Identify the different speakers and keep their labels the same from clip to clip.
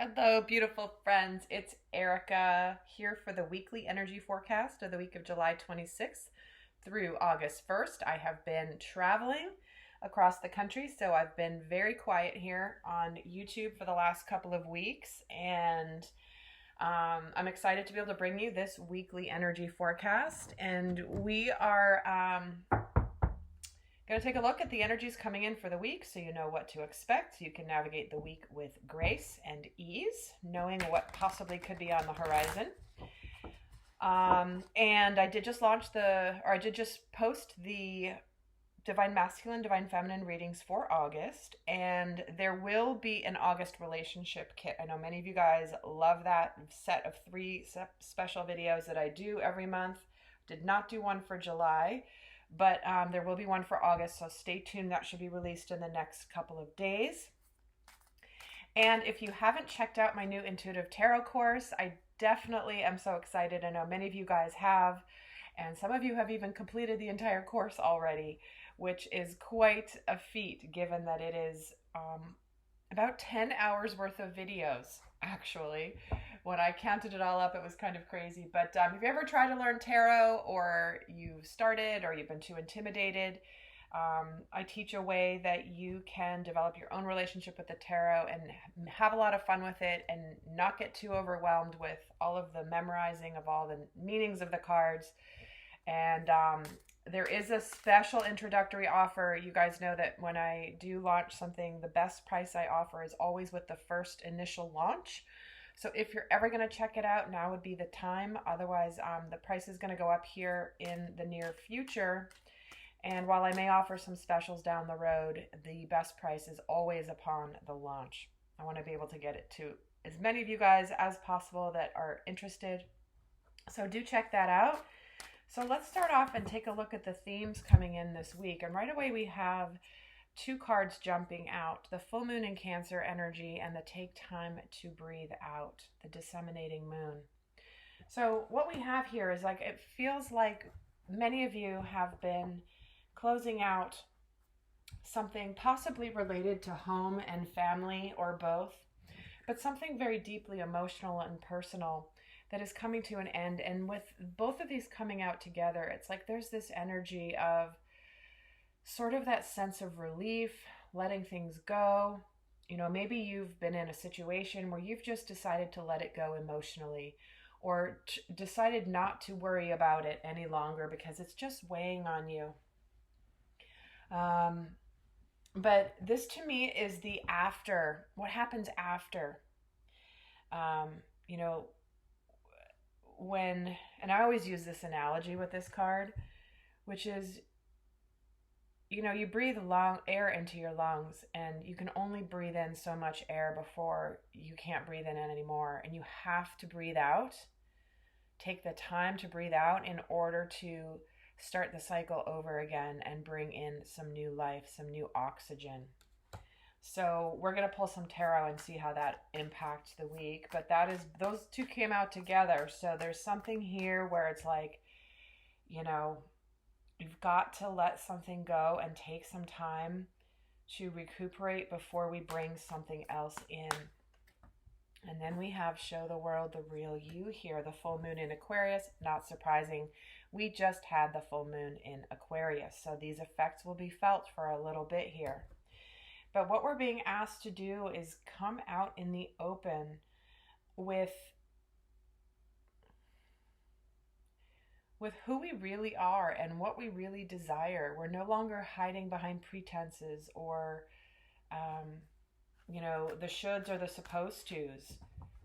Speaker 1: Hello, beautiful friends. It's Erica here for the weekly energy forecast of the week of July 26th through August 1st. I have been traveling across the country, so I've been very quiet here on YouTube for the last couple of weeks, and I'm excited to be able to bring you this weekly energy forecast. And we are going to take a look at the energies coming in for the week so you know what to expect. You can navigate the week with grace and ease, knowing what possibly could be on the horizon. And I did just post the Divine Masculine, Divine Feminine readings for August, and there will be an August relationship kit. I know many of you guys love that set of three special videos that I do every month. Did not do one for July, but there will be one for August, so stay tuned. That should be released in the next couple of days. And if you haven't checked out my new Intuitive Tarot course, I definitely am so excited. I know many of you guys have, and some of you have even completed the entire course already, which is quite a feat given that it is about 10 hours worth of videos, actually. When I counted it all up, it was kind of crazy. But if you ever try to learn tarot, or you've started, or you've been too intimidated, I teach a way that you can develop your own relationship with the tarot and have a lot of fun with it and not get too overwhelmed with all of the memorizing of all the meanings of the cards. And there is a special introductory offer. You guys know that when I do launch something, the best price I offer is always with the first initial launch. So if you're ever going to check it out, now would be the time. Otherwise, the price is going to go up here in the near future. And while I may offer some specials down the road, the best price is always upon the launch. I want to be able to get it to as many of you guys as possible that are interested. So do check that out. So let's start off and take a look at the themes coming in this week. And right away we have two cards jumping out: the full moon in Cancer energy and the take time to breathe out, the disseminating moon. So what we have here is, like, it feels like many of you have been closing out something possibly related to home and family, or both, but something very deeply emotional and personal that is coming to an end. And with both of these coming out together, it's like there's this energy of sort of that sense of relief, letting things go. You know, maybe you've been in a situation where you've just decided to let it go emotionally, or decided not to worry about it any longer because it's just weighing on you. But this to me is the after, what happens after. You know, and I always use this analogy with this card, which is, you know, you breathe long air into your lungs, and you can only breathe in so much air before you can't breathe in anymore. And you have to breathe out, take the time to breathe out in order to start the cycle over again and bring in some new life, some new oxygen. So we're going to pull some tarot and see how that impacts the week. But those two came out together. So there's something here where it's like, you know, you've got to let something go and take some time to recuperate before we bring something else in. And then we have show the world the real you here, the full moon in Aquarius. Not surprising. We just had the full moon in Aquarius, so these effects will be felt for a little bit here. But what we're being asked to do is come out in the open with who we really are and what we really desire. We're no longer hiding behind pretenses or, you know, the shoulds or the supposed tos.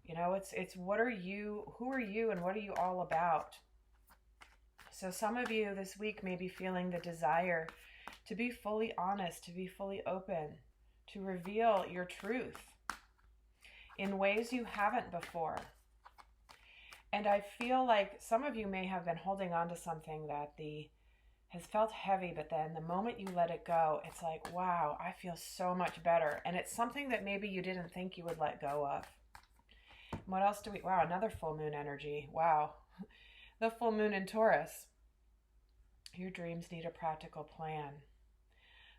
Speaker 1: You know, it's what are you, who are you, and what are you all about? So some of you this week may be feeling the desire to be fully honest, to be fully open, to reveal your truth in ways you haven't before. And I feel like some of you may have been holding on to something that has felt heavy, but then the moment you let it go, it's like, wow, I feel so much better. And it's something that maybe you didn't think you would let go of. What else do we, wow, another full moon energy. Wow. The full moon in Taurus. Your dreams need a practical plan.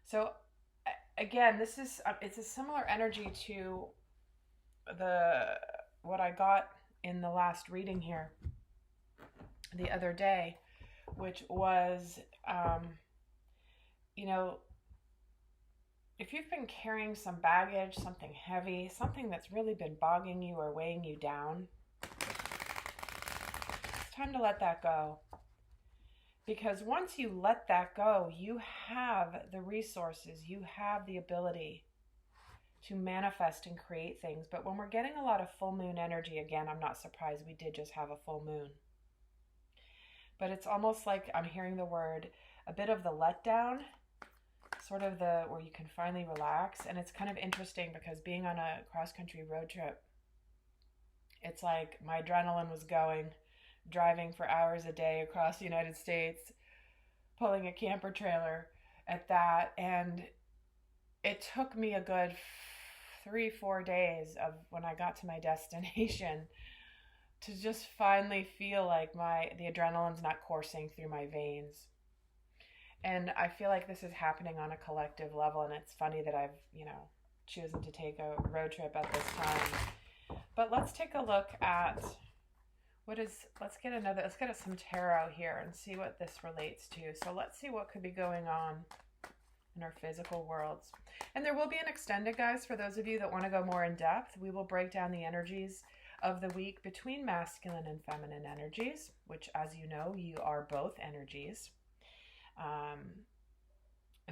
Speaker 1: So again, it's a similar energy to the what I got in the last reading here the other day, which was, you know, if you've been carrying some baggage, something heavy, something that's really been bogging you or weighing you down, it's time to let that go. Because once you let that go, you have the resources, you have the ability to manifest and create things. But when we're getting a lot of full moon energy, again, I'm not surprised we did just have a full moon. But it's almost like I'm hearing the word, a bit of the letdown, sort of the where you can finally relax. And it's kind of interesting because being on a cross-country road trip, it's like my adrenaline was going, driving for hours a day across the United States, pulling a camper trailer at that. And it took me a good 3-4 days of when I got to my destination to just finally feel like the adrenaline's not coursing through my veins. And I feel like this is happening on a collective level, and it's funny that I've, chosen to take a road trip at this time. But let's take a look at let's get some tarot here and see what this relates to. So let's see what could be going on in our physical worlds. And there will be an extended, guys, for those of you that want to go more in depth. We will break down the energies of the week between masculine and feminine energies, which, as you know, you are both energies.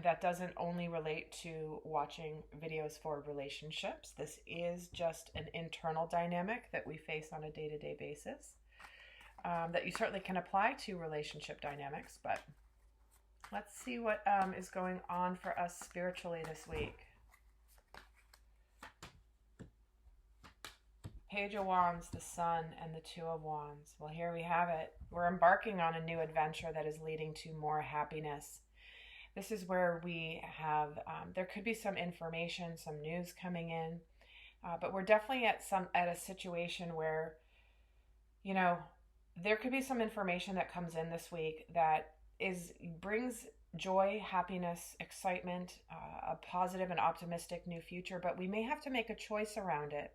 Speaker 1: That doesn't only relate to watching videos for relationships. This is just an internal dynamic that we face on a day-to-day basis, that you certainly can apply to relationship dynamics. But let's see what is going on for us spiritually this week. Page of Wands, the Sun, and the Two of Wands. Well, here we have it. We're embarking on a new adventure that is leading to more happiness. This is where we have, there could be some information, some news coming in, but we're definitely at a situation where, there could be some information that comes in this week that brings joy, happiness, excitement, a positive and optimistic new future, but we may have to make a choice around it.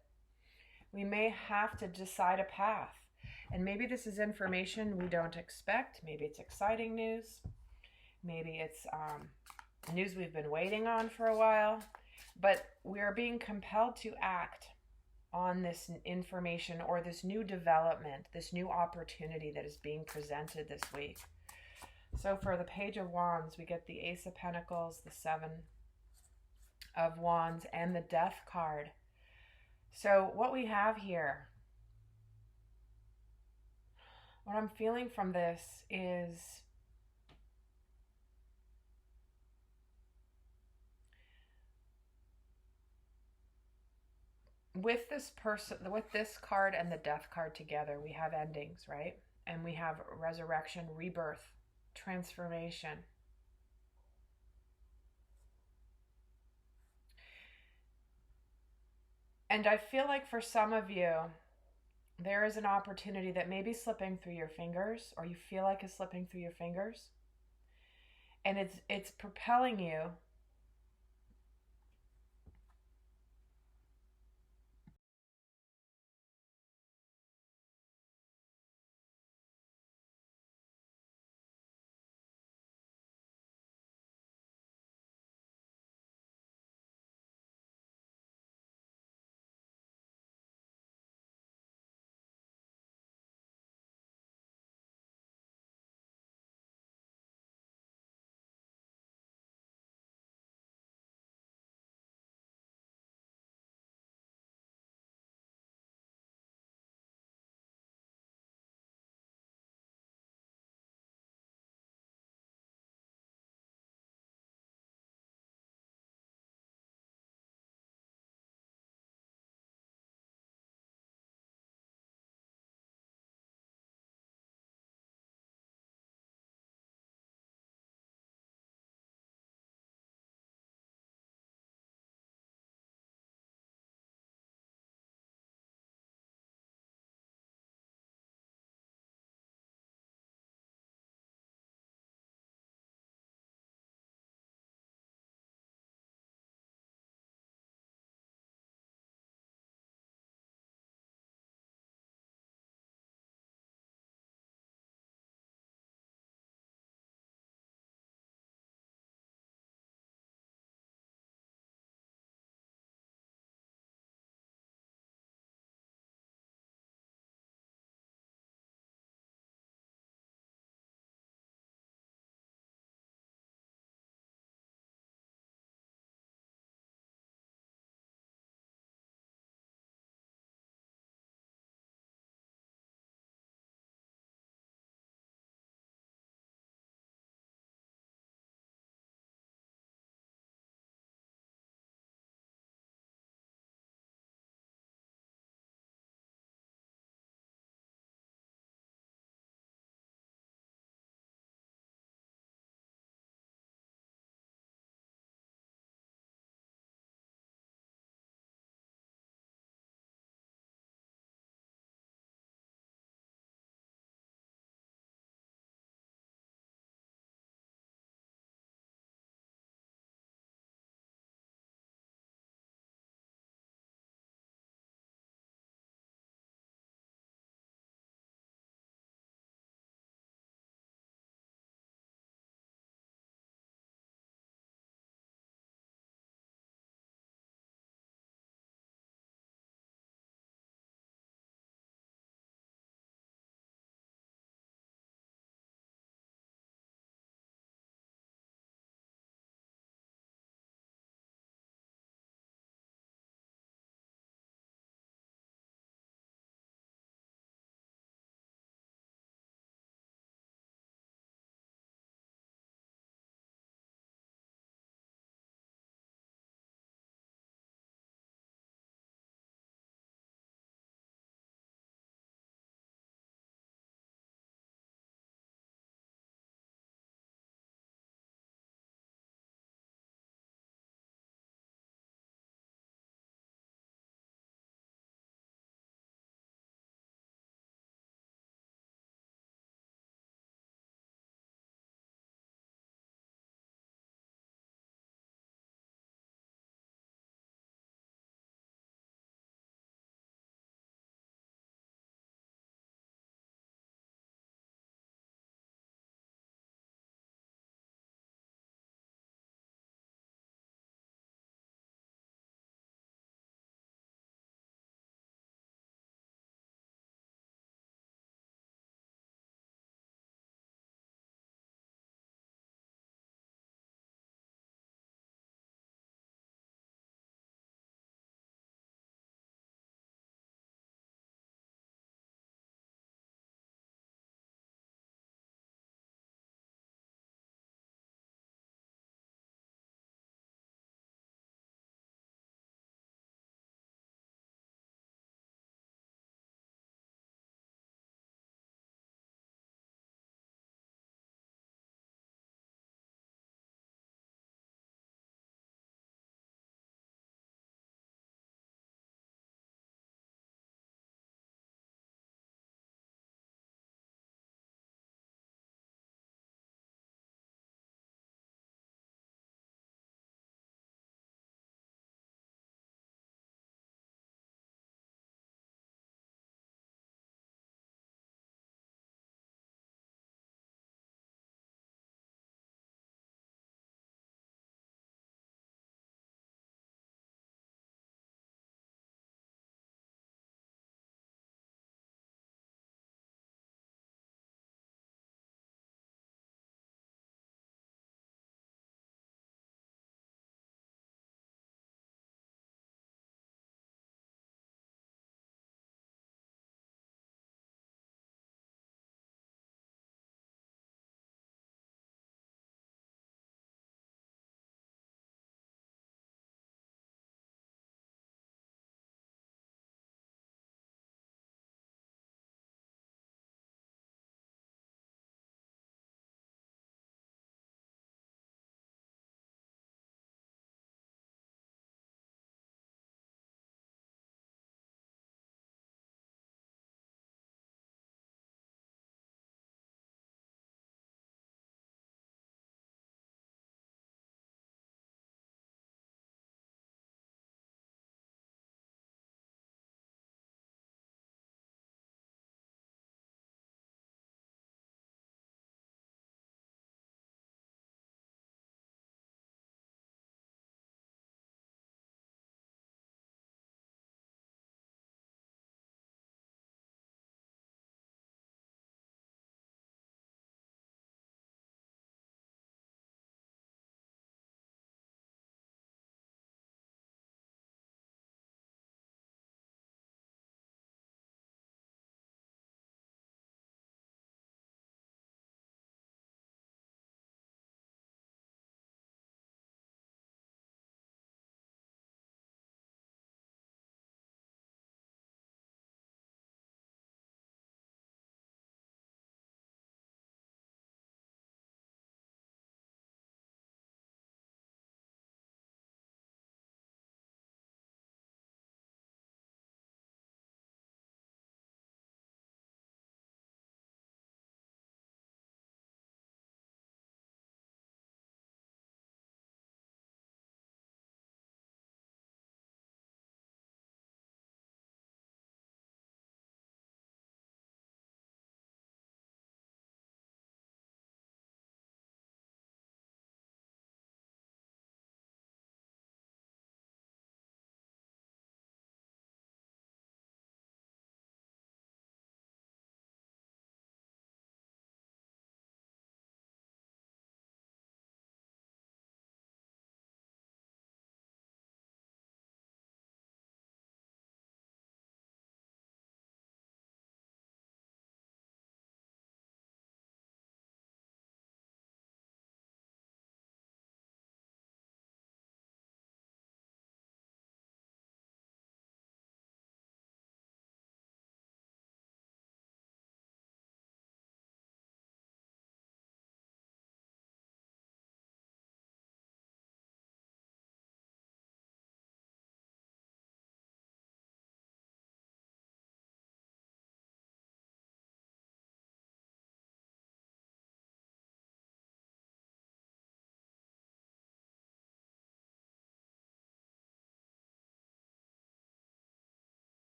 Speaker 1: We may have to decide a path. And maybe this is information we don't expect. Maybe it's exciting news. Maybe it's news we've been waiting on for a while. But we are being compelled to act on this information or this new development, this new opportunity that is being presented this week. So for the Page of Wands, we get the Ace of Pentacles, the Seven of Wands, and the Death card. So what we have here, what I'm feeling from this is with this card and the Death card together, we have endings, right? And we have resurrection, rebirth, transformation. And I feel like for some of you, there is an opportunity that may be slipping through your fingers, or you feel like it's slipping through your fingers. And it's propelling you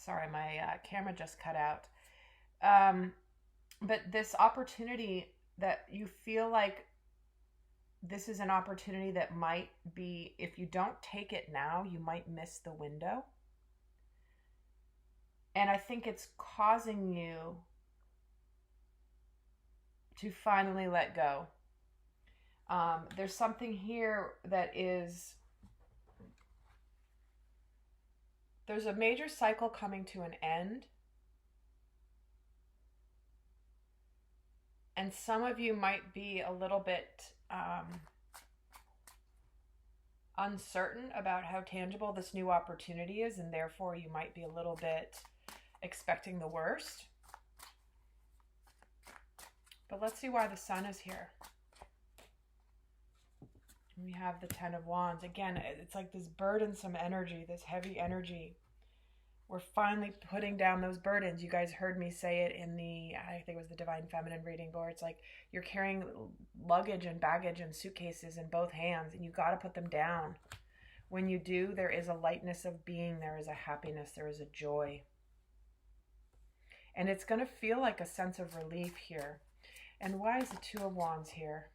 Speaker 1: Sorry, my camera just cut out. Um, but this opportunity that you feel like this is an opportunity that might be, if you don't take it now, you might miss the window. And I think it's causing you to finally let go. There's something here that is, there's a major cycle coming to an end. And some of you might be a little bit uncertain about how tangible this new opportunity is, and therefore you might be a little bit expecting the worst. But let's see why the sun is here. We have the Ten of Wands. Again, it's like this burdensome energy, this heavy energy. We're finally putting down those burdens. You guys heard me say it in the, I think it was the Divine Feminine reading board. It's like you're carrying luggage and baggage and suitcases in both hands, and you got to put them down. When you do, there is a lightness of being. There is a happiness. There is a joy. And it's going to feel like a sense of relief here. And why is the Two of Wands here?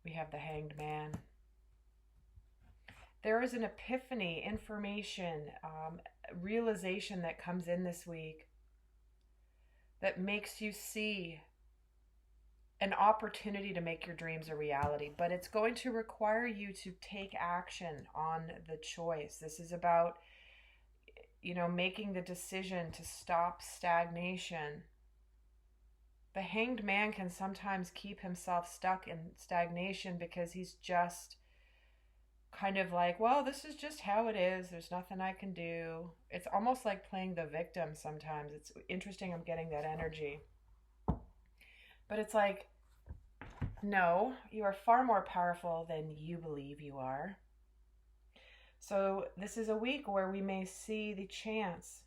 Speaker 1: We have the Hanged Man. There is an epiphany, information, realization that comes in this week that makes you see an opportunity to make your dreams a reality. But it's going to require you to take action on the choice. This is about, you know, making the decision to stop stagnation. The Hanged Man can sometimes keep himself stuck in stagnation because he's just kind of like, well, this is just how it is. There's nothing I can do. It's almost like playing the victim sometimes. It's interesting, I'm getting that energy. But it's like, no, you are far more powerful than you believe you are. So this is a week where we may see the chance,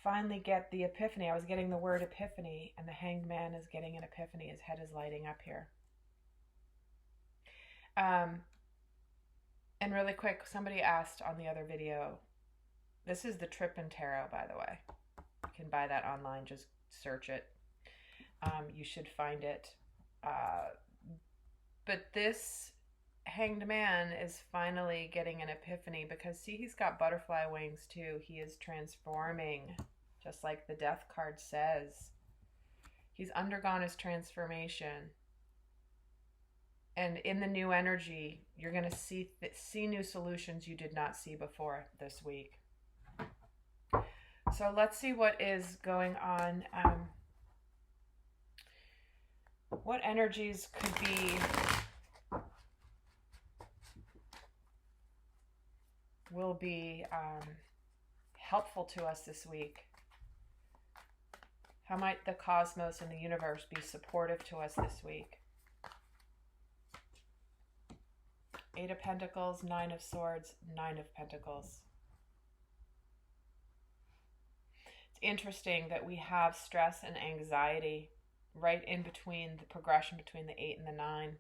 Speaker 1: finally get the epiphany. I was getting the word epiphany, and the Hanged Man is getting an epiphany. His head is lighting up here. And really quick, somebody asked on the other video, this is the Trippin Tarot, by the way. You can buy that online, just search it. You should find it. But this Hanged Man is finally getting an epiphany because, see, he's got butterfly wings too. He is transforming, just like the Death card says. He's undergone his transformation. And in the new energy, you're going to see new solutions you did not see before this week. So let's see what is going on. What energies could be will be helpful to us this week? How might the cosmos and the universe be supportive to us this week? Eight of Pentacles, Nine of Swords, Nine of Pentacles. It's interesting that we have stress and anxiety right in between the progression between the 8 and the 9.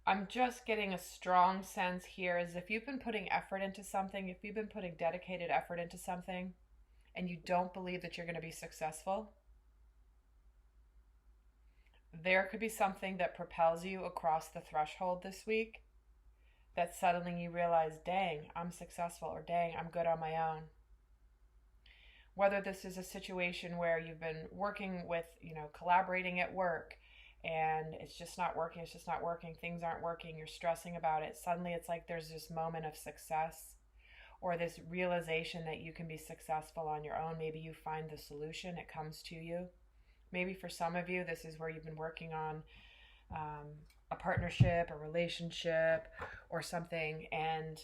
Speaker 1: I'm just getting a strong sense here as if you've been putting effort into something, if you've been putting dedicated effort into something, and you don't believe that you're going to be successful, there could be something that propels you across the threshold this week that suddenly you realize, dang, I'm successful, or dang, I'm good on my own. Whether this is a situation where you've been working with, collaborating at work, and it's just not working, things aren't working, you're stressing about it. Suddenly it's like there's this moment of success, or this realization that you can be successful on your own. Maybe you find the solution, it comes to you. Maybe for some of you, this is where you've been working on a partnership, a relationship, or something, and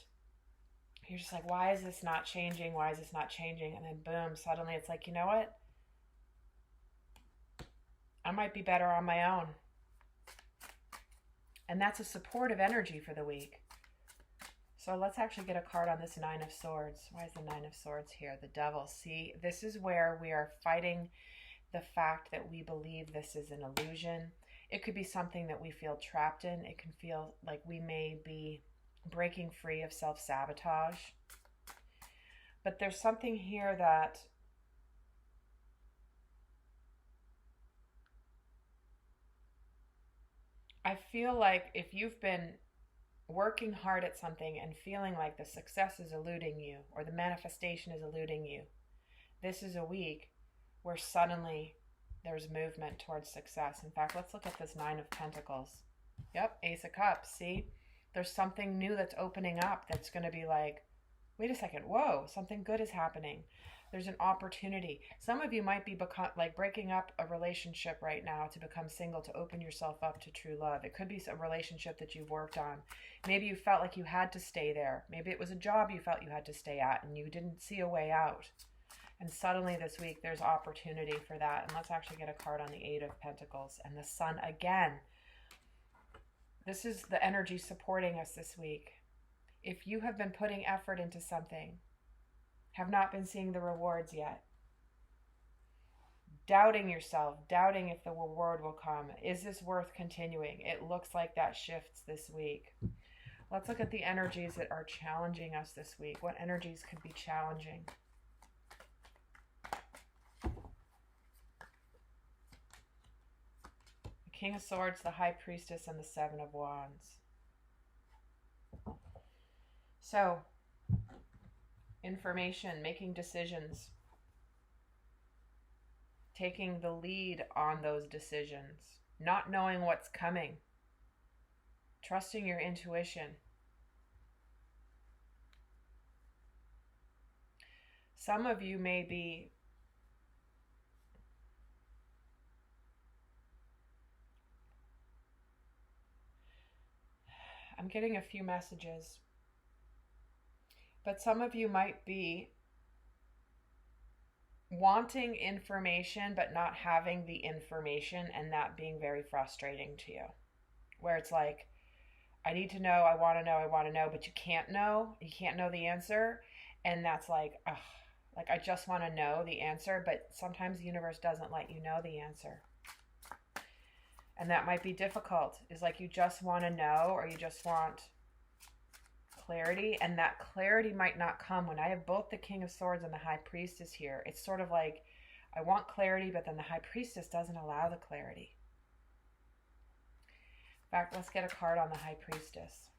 Speaker 1: you're just like, why is this not changing? Why is this not changing? And then boom, suddenly it's like, you know what? I might be better on my own. And that's a supportive energy for the week. So let's actually get a card on this Nine of Swords. Why is the Nine of Swords here? The Devil. See, this is where we are fighting the fact that we believe this is an illusion. It could be something that we feel trapped in. It can feel like we may be breaking free of self-sabotage. But there's something here that I feel like if you've been working hard at something and feeling like the success is eluding you or the manifestation is eluding you, this is a week where suddenly there's movement towards success. In fact, let's look at this Nine of Pentacles. Yep, Ace of Cups. See, there's something new that's opening up that's going to be like, wait a second, whoa, something good is happening. There's an opportunity. Some of you might be breaking up a relationship right now to become single, to open yourself up to true love. It could be a relationship that you've worked on. Maybe you felt like you had to stay there. Maybe it was a job you felt you had to stay at and you didn't see a way out. And suddenly this week there's opportunity for that. And let's actually get a card on the Eight of Pentacles and the Sun again. This is the energy supporting us this week. If you have been putting effort into something, have not been seeing the rewards yet, doubting yourself, doubting if the reward will come, is this worth continuing? It looks like that shifts this week. Let's look at the energies that are challenging us this week. What energies could be challenging? The King of Swords, the High Priestess, and the Seven of Wands. So, information, making decisions, taking the lead on those decisions, not knowing what's coming, trusting your intuition. Some of you may be I'm getting a few messages. But some of you might be wanting information but not having the information, and that being very frustrating to you. Where it's like, I need to know, I want to know, but you can't know. You can't know the answer. And that's like, ugh, like I just want to know the answer, but sometimes the universe doesn't let you know the answer. And that might be difficult. It's like you just want to know, or you just want clarity, and that clarity might not come. When I have both the King of Swords and the High Priestess here, it's sort of like I want clarity, but then the High Priestess doesn't allow the clarity. In fact, let's get a card on the High Priestess.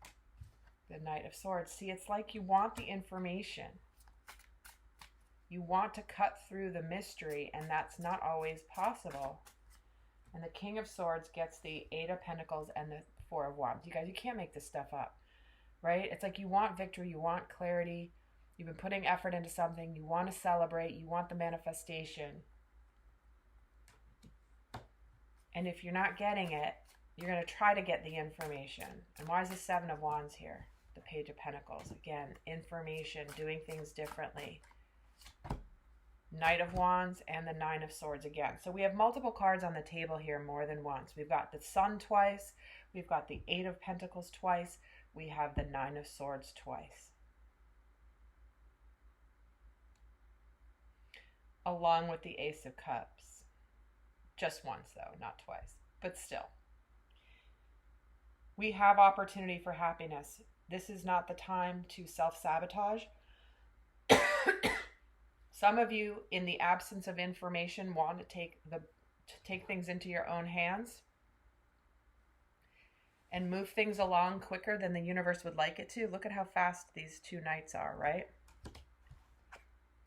Speaker 1: The Knight of Swords. See, it's like you want the information. You want to cut through the mystery, and that's not always possible. And the King of Swords gets the Eight of Pentacles and the Four of Wands. You guys, you can't make this stuff up. Right? It's like you want victory, you want clarity, you've been putting effort into something, you want to celebrate, you want the manifestation. And if you're not getting it, you're going to try to get the information. And why is the Seven of Wands here? The Page of Pentacles. Again, information, doing things differently. Knight of Wands and the Nine of Swords again. So we have multiple cards on the table here more than once. We've got the Sun twice, we've got the Eight of Pentacles twice, we have the Nine of Swords twice. Along with the Ace of Cups. Just once though, not twice, but still. We have opportunity for happiness. This is not the time to self-sabotage. Some of you, in the absence of information, want to take things into your own hands and move things along quicker than the universe would like it to. Look at how fast these two knights are, right?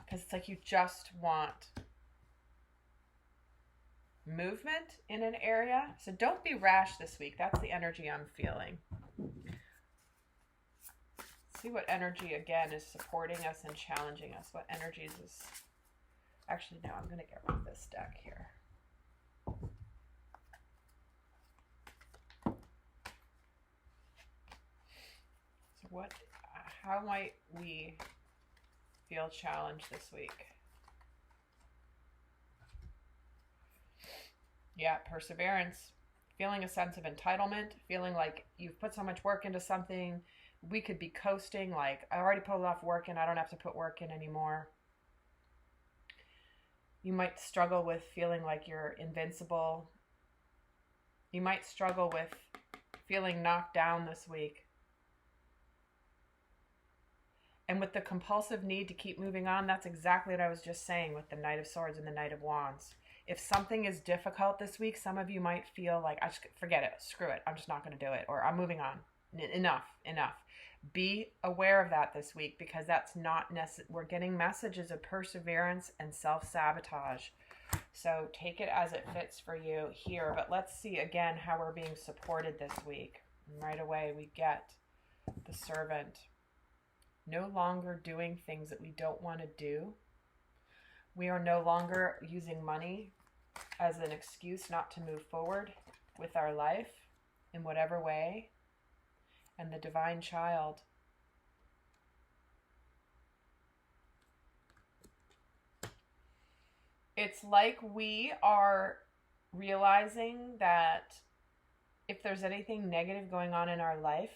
Speaker 1: Because it's like you just want movement in an area. So don't be rash this week. That's the energy I'm feeling. See what energy, again, is supporting us and challenging us. What energies is... Actually, no, I'm going to get rid of this deck here. So how might we feel challenged this week? Yeah, perseverance. Feeling a sense of entitlement. Feeling like you've put so much work into something. We could be coasting, like, I already put enough work in, I don't have to put work in anymore. You might struggle with feeling like you're invincible. You might struggle with feeling knocked down this week. And with the compulsive need to keep moving on, that's exactly what I was just saying with the Knight of Swords and the Knight of Wands. If something is difficult this week, some of you might feel like, I just forget it, screw it, I'm just not going to do it, or I'm moving on. Enough. Be aware of that this week, because that's not necessary. We're getting messages of perseverance and self-sabotage. So take it as it fits for you here. But let's see again how we're being supported this week. And right away we get the Servant. No longer doing things that we don't want to do. We are no longer using money as an excuse not to move forward with our life in whatever way. And the Divine Child. It's like we are realizing that if there's anything negative going on in our life,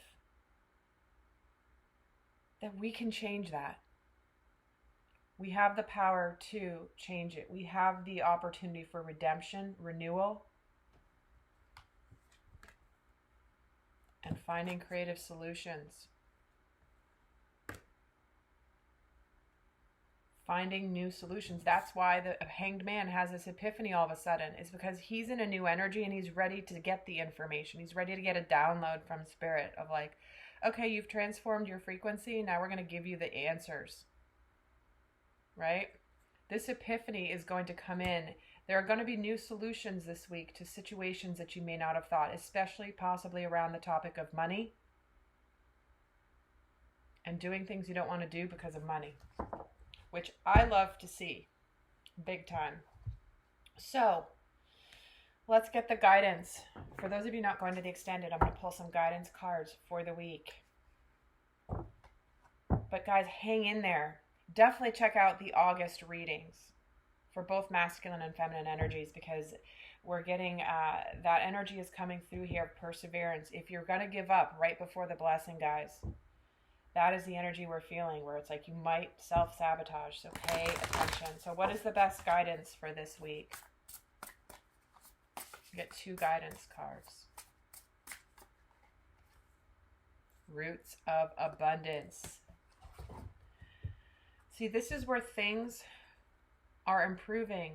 Speaker 1: that we can change that. We have the power to change it. We have the opportunity for redemption, renewal, and finding creative solutions. Finding new solutions. That's why the Hanged Man has this epiphany all of a sudden. It's because he's in a new energy and he's ready to get the information. He's ready to get a download from Spirit of like, okay, you've transformed your frequency. Now we're going to give you the answers. Right? This epiphany is going to come in. There are going to be new solutions this week to situations that you may not have thought, especially possibly around the topic of money and doing things you don't want to do because of money, which I love to see big time. So let's get the guidance. For those of you not going to the extended, I'm going to pull some guidance cards for the week. But guys, hang in there. Definitely check out the August readings for both masculine and feminine energies, because we're getting that energy is coming through here, perseverance. If you're going to give up right before the blessing, guys, that is the energy we're feeling, where it's like you might self-sabotage. So pay attention. So what is the best guidance for this week? We get 2 guidance cards. Roots of abundance. See, this is where things are improving.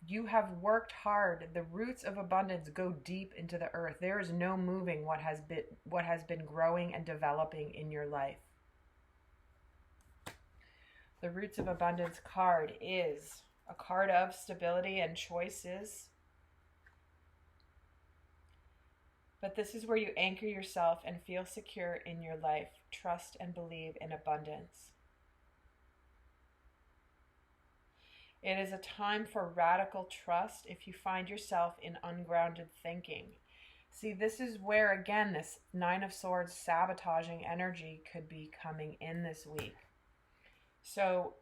Speaker 1: You have worked hard. The roots of abundance go deep into the earth. There is no moving what has been growing and developing in your life. The Roots of Abundance card is a card of stability and choices. But this is where you anchor yourself and feel secure in your life. Trust and believe in abundance. It is a time for radical trust if you find yourself in ungrounded thinking. See, this is where, again, this 9 of Swords sabotaging energy could be coming in this week. So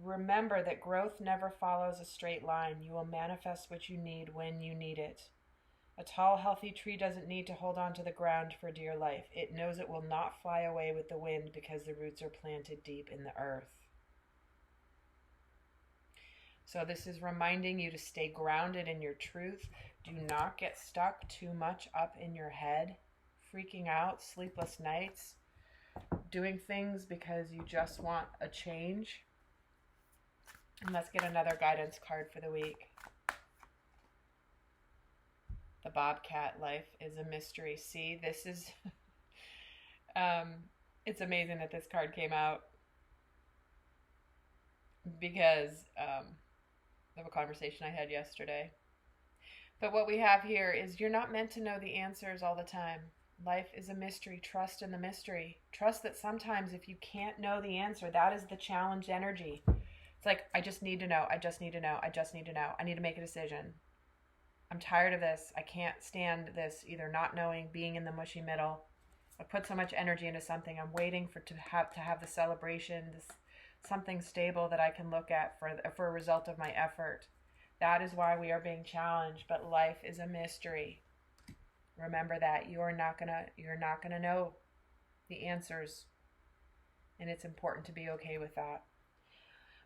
Speaker 1: remember that growth never follows a straight line. You will manifest what you need when you need it. A tall, healthy tree doesn't need to hold on to the ground for dear life. It knows it will not fly away with the wind because the roots are planted deep in the earth. So this is reminding you to stay grounded in your truth. Do not get stuck too much up in your head, freaking out, sleepless nights, doing things because you just want a change. And let's get another guidance card for the week. The Bobcat, life is a mystery. See, this is, it's amazing that this card came out, because of a conversation I had yesterday. But what we have here is you're not meant to know the answers all the time. Life is a mystery. Trust in the mystery. Trust that sometimes if you can't know the answer, that is the challenge energy. It's like, I just need to know. I just need to know. I just need to know. I need to make a decision. I'm tired of this. I can't stand this, either not knowing, being in the mushy middle. I put so much energy into something. I'm waiting to have the celebration, this something stable that I can look at for a result of my effort. That is why we are being challenged. But life is a mystery. Remember that you're not gonna know the answers, and it's important to be okay with that.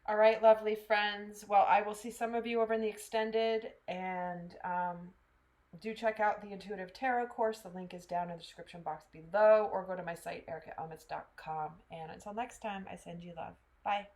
Speaker 1: All right, lovely friends. Well, I will see some of you over in the extended, and do check out the Intuitive Tarot course. The link is down in the description box below, or go to my site, ericaelmitz.com. And until next time, I send you love. Bye.